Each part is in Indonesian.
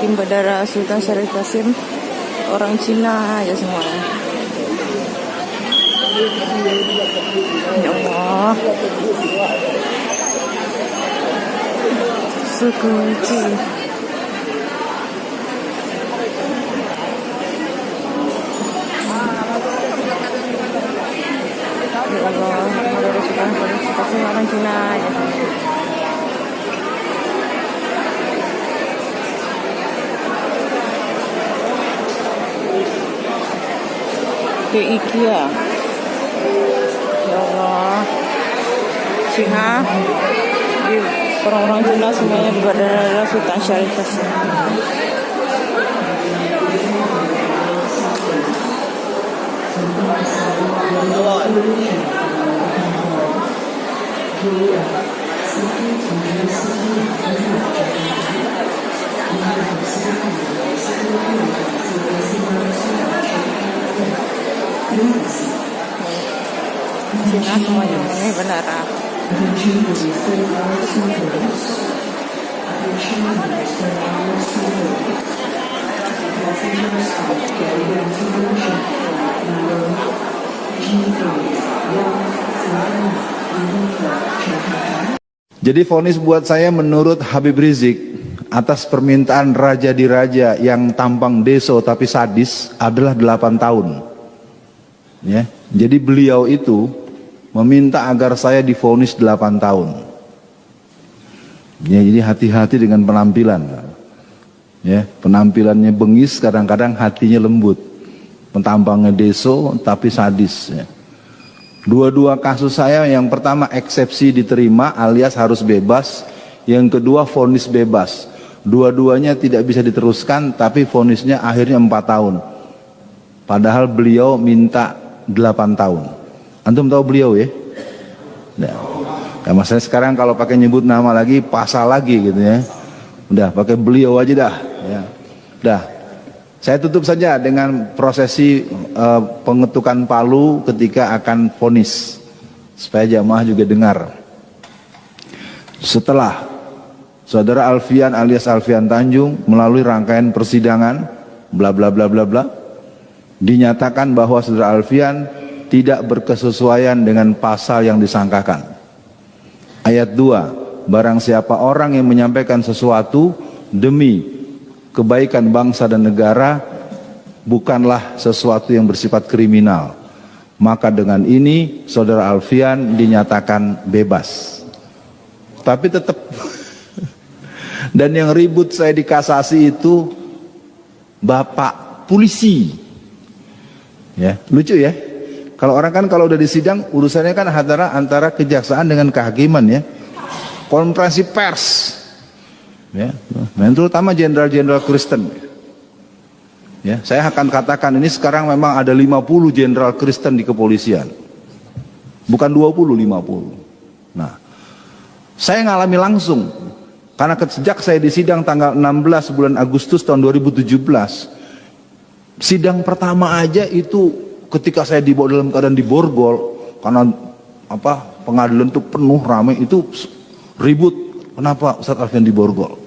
Hakim Bandara Sultan Syarif Qasim orang Cina aja semuanya. Ya Allah, sukunci. Ya Allah, Bandara Sultan Syarif Qasim orang Cina aja. Ke IKEA. Ya Allah, Cina, di orang-orang Cina semuanya di Bandara Sultan Syarif Qasim. Cina semuanya ini bandara. Jadi vonis buat saya menurut Habib Rizik atas permintaan raja di raja yang tampang deso tapi sadis adalah 8 tahun. Ya, jadi beliau itu meminta agar saya divonis 8 tahun. Ya, jadi hati-hati dengan penampilan. Ya, penampilannya bengis, kadang-kadang hatinya lembut. Tampangnya deso tapi sadis. Ya. Dua-dua kasus saya, yang pertama eksepsi diterima alias harus bebas, yang kedua vonis bebas. Dua-duanya tidak bisa diteruskan, tapi vonisnya akhirnya 4 tahun. Padahal beliau minta 8 tahun. Antum tahu beliau ya? Nah, masalah sekarang kalau pakai nyebut nama lagi, pasal lagi gitu ya. Udah pakai beliau aja dah. Ya. Dah. Saya tutup saja dengan prosesi pengetukan palu ketika akan vonis, supaya jamaah juga dengar. Setelah saudara Alfian alias Alfian Tanjung melalui rangkaian persidangan, bla bla bla bla bla, dinyatakan bahwa saudara Alfian tidak berkesesuaian dengan pasal yang disangkakan. Ayat 2, barang siapa orang yang menyampaikan sesuatu demi kebaikan bangsa dan negara bukanlah sesuatu yang bersifat kriminal, maka dengan ini saudara Alfian dinyatakan bebas. Tapi tetap dan yang ribut saya di kasasi itu bapak polisi. Ya, lucu ya. Kalau orang kan kalau udah di sidang urusannya kan antara kejaksaan dengan kehakiman ya. Konferensi pers. Ya, dan terutama jenderal-jenderal Kristen. Ya, saya akan katakan ini sekarang memang ada 50 jenderal Kristen di kepolisian. Bukan 20, 50. Nah, saya ngalami langsung karena sejak saya disidang tanggal 16 bulan Agustus tahun 2017. Sidang pertama aja itu ketika saya dibawa dalam keadaan diborgol karena pengadilan itu penuh ramai, itu ribut. Kenapa Ustaz Alfian diborgol?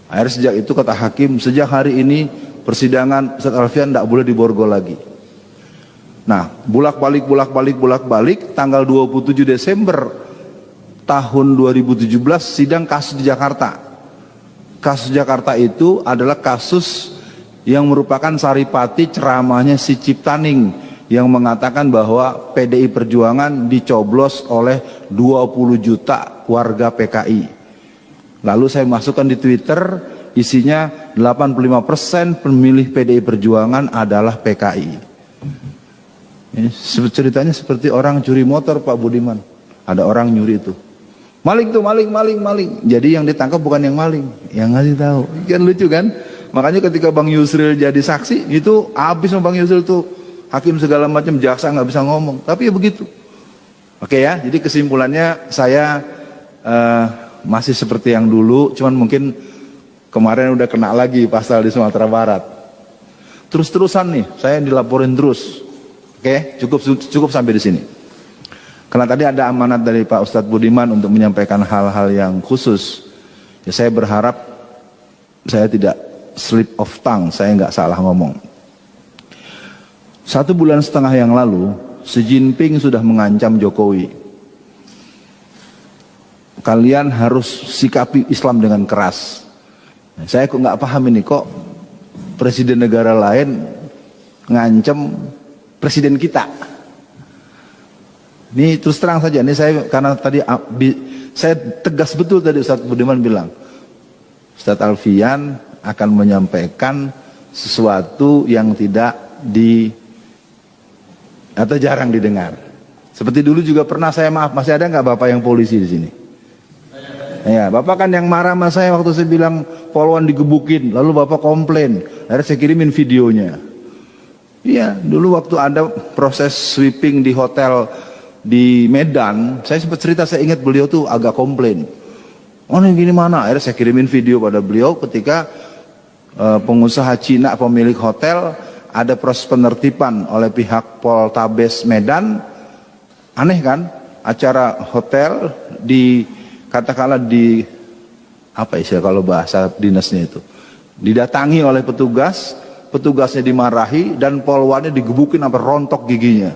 Akhirnya sejak itu kata hakim, sejak hari ini persidangan Ustaz Alfian tidak boleh diborgol lagi. Nah, bolak-balik tanggal 27 Desember tahun 2017 sidang kasus di Jakarta. Kasus Jakarta itu adalah kasus yang merupakan saripati ceramahnya si Ciptaning yang mengatakan bahwa PDI Perjuangan dicoblos oleh 20 juta warga PKI. Lalu saya masukkan di Twitter, isinya 85% pemilih PDI Perjuangan adalah PKI. Ini ceritanya seperti orang curi motor Pak Budiman. Ada orang nyuri itu. Maling tuh, maling. Jadi yang ditangkap bukan yang maling, yang ngasih tahu. Kan lucu kan? Makanya ketika Bang Yusril jadi saksi, itu habis sama Bang Yusril tuh. Hakim segala macam, jaksa nggak bisa ngomong. Tapi ya begitu. Oke ya, jadi kesimpulannya saya masih seperti yang dulu, cuman mungkin kemarin udah kena lagi pasal di Sumatera Barat. Terus-terusan nih, saya dilaporin terus. Oke, cukup sampai di sini. Karena tadi ada amanat dari Pak Ustadz Budiman untuk menyampaikan hal-hal yang khusus. Ya, saya berharap saya tidak slip of tongue, saya nggak salah ngomong. 1,5 bulan yang lalu, Xi Jinping sudah mengancam Jokowi. Kalian harus sikapi Islam dengan keras. Saya kok nggak paham ini, kok presiden negara lain ngancam presiden kita. Ini terus terang saja, ini saya karena tadi saya tegas betul tadi Ustaz Budiman bilang, Ustaz Alfian akan menyampaikan sesuatu yang tidak atau jarang didengar. Seperti dulu juga pernah saya masih ada nggak Bapak yang polisi di sini? Ya, Bapak kan yang marah sama saya waktu saya bilang Polwan digebukin, lalu Bapak komplain, akhirnya saya kirimin videonya. Iya, dulu waktu ada proses sweeping di hotel di Medan, saya sempat cerita, saya ingat beliau tuh agak komplain. Oh ini gini mana? Akhirnya saya kirimin video pada beliau ketika pengusaha Cina pemilik hotel ada proses penertiban oleh pihak Poltabes Medan. Aneh kan? Acara hotel katakanlah apa istilah kalau bahasa dinasnya itu, didatangi oleh petugas, petugasnya dimarahi dan polwannya digebukin sampai rontok giginya.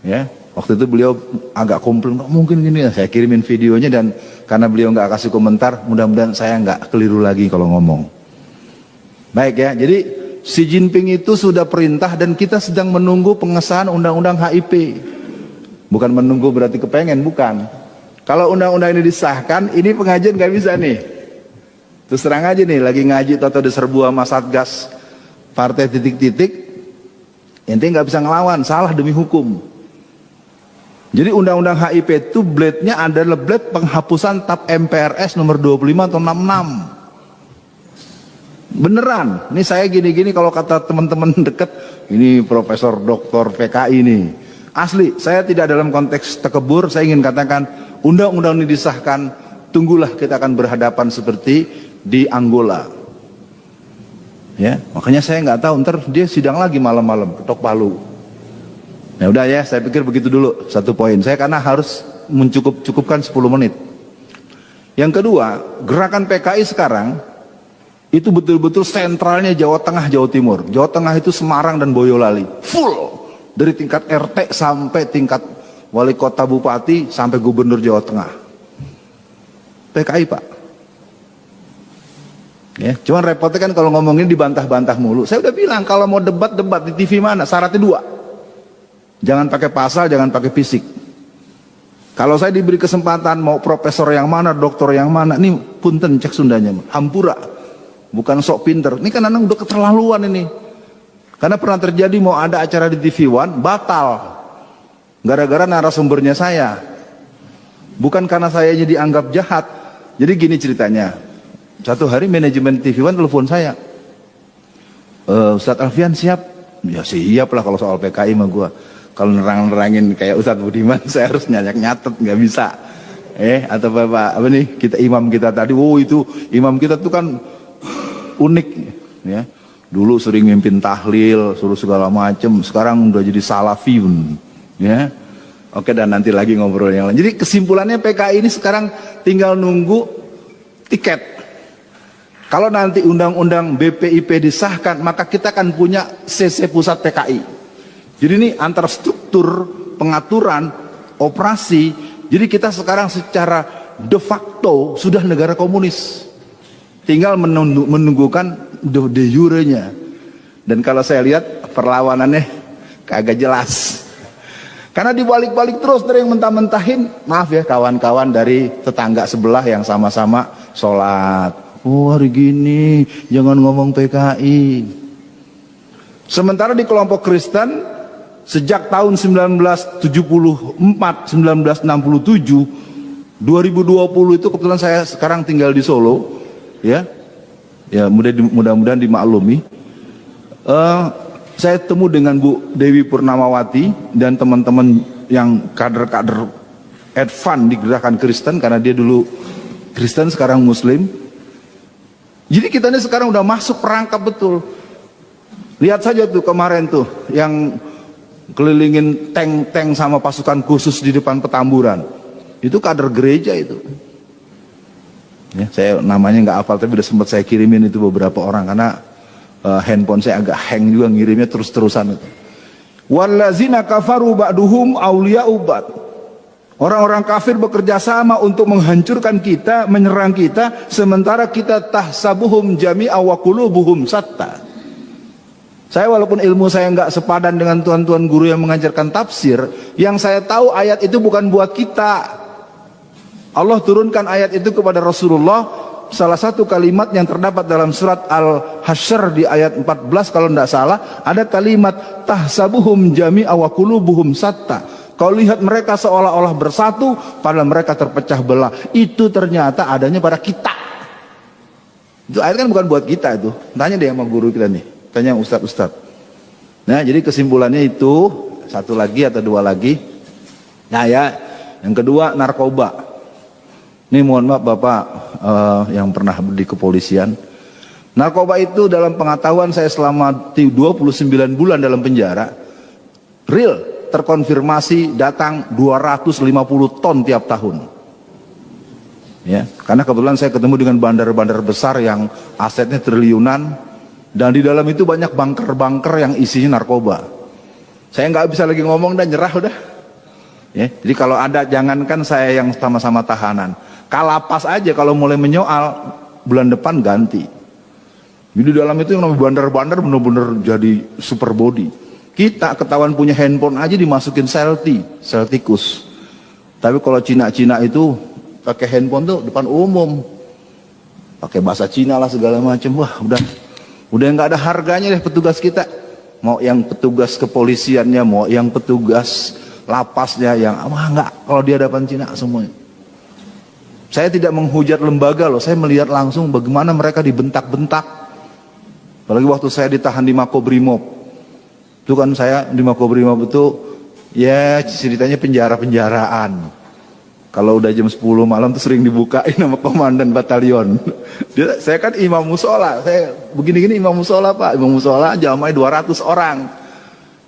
Ya, waktu itu beliau agak komplain, mungkin gini ya. Saya kirimin videonya dan karena beliau nggak kasih komentar, mudah-mudahan saya nggak keliru lagi kalau ngomong. Baik ya, jadi Xi Jinping itu sudah perintah dan kita sedang menunggu pengesahan undang-undang HIP. Bukan menunggu berarti kepengen, bukan. Kalau undang-undang ini disahkan, ini pengajian nggak bisa nih. Terus terang aja nih, lagi ngaji atau diserbu sama Satgas partai titik-titik, ente nggak bisa ngelawan, salah demi hukum. Jadi undang-undang HIP itu blade-nya adalah blade penghapusan TAP MPRS nomor 25 atau 66. Beneran, ini saya gini-gini kalau kata teman-teman deket, ini Profesor Doktor PKI ini. Asli, saya tidak dalam konteks tekebur, saya ingin katakan undang-undang ini disahkan, tunggulah kita akan berhadapan seperti di Angola. Ya, makanya saya nggak tahu, ntar dia sidang lagi malam-malam, ketok palu. Ya udah ya, saya pikir begitu dulu, satu poin. Saya karena harus mencukupkan 10 menit. Yang kedua, gerakan PKI sekarang itu betul-betul sentralnya Jawa Tengah, Jawa Timur. Jawa Tengah itu Semarang dan Boyolali, full. Dari tingkat RT sampai tingkat wali kota, bupati, sampai gubernur Jawa Tengah. PKI Pak. Ya, cuman repotnya kan kalau ngomongin dibantah-bantah mulu. Saya udah bilang kalau mau debat-debat di TV mana, syaratnya 2. Jangan pakai pasal, jangan pakai fisik. Kalau saya diberi kesempatan mau profesor yang mana, doktor yang mana, ini punten cek Sundanya, hampura. Bukan sok pinter. Ini kan anak udah keterlaluan ini. Karena pernah terjadi mau ada acara di TV One, batal. Gara-gara narasumbernya saya. Bukan karena saya dianggap jahat. Jadi gini ceritanya. Satu hari manajemen TV One telepon saya. Ustadz Alfian siap? Ya siap lah kalau soal PKI mah gua. Kalau nerang-nerangin kayak Ustadz Budiman, saya harus nyatet, nggak bisa. Atau Bapak, apa nih, imam kita tadi, itu imam kita tuh kan unik. Ya. Dulu sering mimpin tahlil, suruh segala macem. Sekarang udah jadi salafiyun. Ya. Oke, dan nanti lagi ngobrol yang lain. Jadi kesimpulannya PKI ini sekarang tinggal nunggu tiket. Kalau nanti undang-undang BPIP disahkan, maka kita akan punya CC pusat PKI. Jadi ini antara struktur, pengaturan, operasi. Jadi kita sekarang secara de facto sudah negara komunis. Tinggal menunggukan de jure-nya. Dan kalau saya lihat perlawanannya kagak jelas. Karena dibalik-balik terus, dari yang mentah-mentahin, maaf ya kawan-kawan dari tetangga sebelah yang sama-sama sholat. Oh hari gini, jangan ngomong PKI. Sementara di kelompok Kristen, sejak tahun 1974, 1967, 2020 itu kebetulan saya sekarang tinggal di Solo, ya mudah-mudahan dimaklumi. Saya temu dengan Bu Dewi Purnamawati dan teman-teman yang kader-kader advance di gerakan Kristen, karena dia dulu Kristen sekarang Muslim. Jadi kita ini sekarang udah masuk perangkap betul. Lihat saja tuh kemarin tuh yang kelilingin tank-tank sama pasukan khusus di depan Petamburan. Itu kader gereja itu. Ya, saya namanya nggak hafal, tapi udah sempat saya kirimin itu beberapa orang karena handphone saya agak hang juga ngirimnya terus-terusan. Wallazina kafaru ba'duhum awliya'u ba'd. Orang-orang kafir bekerja sama untuk menghancurkan kita, menyerang kita, sementara kita tahsabuhum jami'a wa qulubuhum satta. Saya walaupun ilmu saya nggak sepadan dengan tuan-tuan guru yang mengajarkan tafsir, yang saya tahu ayat itu bukan buat kita. Allah turunkan ayat itu kepada Rasulullah. Salah satu kalimat yang terdapat dalam surat Al-Hasyr di ayat 14 kalau tidak salah, ada kalimat tahsabuhum jami'a wa qulubuhum satta. Kau lihat mereka seolah-olah bersatu, padahal mereka terpecah belah. Itu ternyata adanya pada kita. Itu ayat kan bukan buat kita itu. Tanya deh sama guru kita nih, tanya ustadz. Nah, jadi kesimpulannya itu satu lagi atau dua lagi. Nah ya, yang kedua narkoba. Ini mohon maaf Bapak yang pernah di kepolisian. Narkoba itu dalam pengetahuan saya selama 29 bulan dalam penjara, real terkonfirmasi datang 250 ton tiap tahun. Ya, karena kebetulan saya ketemu dengan bandar-bandar besar yang asetnya triliunan, dan di dalam itu banyak bunker-bunker yang isinya narkoba. Saya nggak bisa lagi ngomong dan nyerah udah. Ya, jadi kalau ada, jangankan saya yang sama-sama tahanan, Kalapas aja kalau mulai menyoal bulan depan ganti. Jadi dalam itu yang namanya bandar-bandar benar-benar jadi super body. Kita ketahuan punya handphone aja dimasukin sel tikus. Tapi kalau Cina-Cina itu pakai handphone tuh depan umum, pakai bahasa Cina lah segala macam. Wah udah nggak ada harganya deh petugas kita. Mau yang petugas kepolisiannya, mau yang petugas lapasnya, yang nggak, kalau di hadapan Cina semuanya. Saya tidak menghujat lembaga loh, saya melihat langsung bagaimana mereka dibentak-bentak. Apalagi waktu saya ditahan di Makobrimob. Itu kan saya di Makobrimob itu, ya ceritanya penjara-penjaraan. Kalau udah jam 10 malam tuh sering dibukain sama komandan batalion. Saya kan imam musola, saya begini-gini imam musola Pak. Imam musola jamai 200 orang.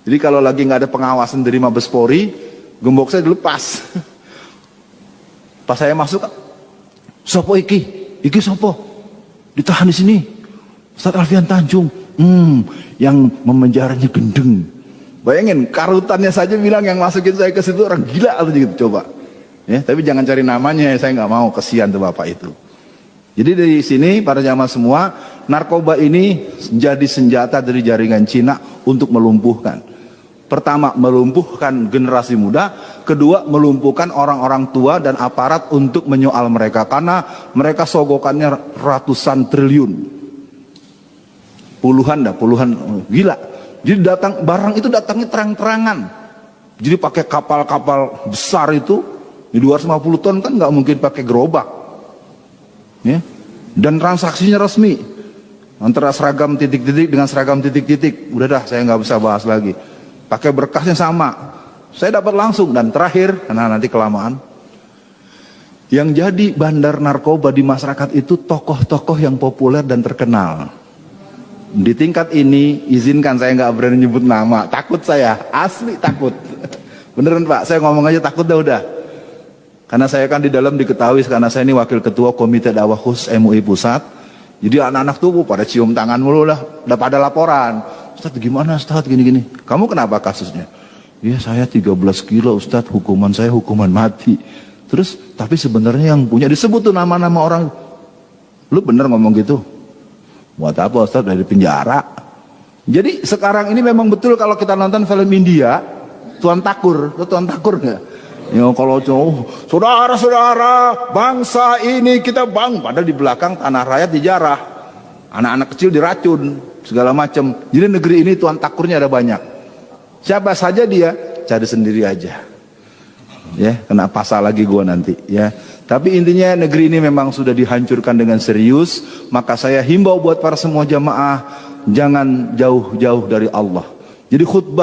Jadi kalau lagi nggak ada pengawasan dari Mabes Polri, gembok saya dilepas. Pas saya masuk, sopo iki sopo, ditahan di sini, Ustadz Alfian Tanjung, yang memenjaranya gendeng. Bayangin, karutannya saja bilang yang masukin saya ke situ orang gila atau gitu, coba. Ya, tapi jangan cari namanya, saya nggak mau, kesian tuh bapak itu. Jadi dari sini para jamaah semua, narkoba ini jadi senjata dari jaringan Cina untuk melumpuhkan. Pertama, melumpuhkan generasi muda. Kedua, melumpuhkan orang-orang tua dan aparat untuk menyoal mereka. Karena mereka sogokannya ratusan triliun. Puluhan, gila. Jadi barang itu datangnya terang-terangan. Jadi pakai kapal-kapal besar itu, di 250 ton kan nggak mungkin pakai gerobak. Ya. Dan transaksinya resmi. Antara seragam titik-titik dengan seragam titik-titik. Udah dah, saya nggak bisa bahas lagi. Pakai berkasnya sama, saya dapat langsung. Dan terakhir, karena nanti kelamaan, yang jadi bandar narkoba di masyarakat itu tokoh-tokoh yang populer dan terkenal. Di tingkat ini, izinkan saya nggak berani nyebut nama, takut saya, asli takut. Beneran Pak, saya ngomong aja takut udah. Karena saya kan di dalam diketahui, karena saya ini wakil ketua Komite Dakwah Khusus MUI Pusat. Jadi anak-anak tuh pada cium tangan mulu lah, udah pada laporan. Ustadz gimana Ustadz gini-gini, kamu kenapa kasusnya? Ya saya 13 kilo Ustadz, hukuman saya hukuman mati. Terus tapi sebenarnya yang punya, disebut tuh nama-nama orang. Lu bener ngomong gitu? Buat apa Ustadz, dari penjara? Jadi sekarang ini memang betul kalau kita nonton film India, Tuan Takur, lu Tuan Takur nggak? Ya kalau saudara-saudara bangsa ini kita padahal di belakang tanah rakyat dijarah, anak-anak kecil diracun, segala macam. Jadi negeri ini Tuan Takurnya ada banyak. Siapa saja dia, cari sendiri aja. Ya, kena pasal lagi gua nanti. Ya, tapi intinya negeri ini memang sudah dihancurkan dengan serius. Maka saya himbau buat para semua jamaah, jangan jauh-jauh dari Allah. Jadi khutbah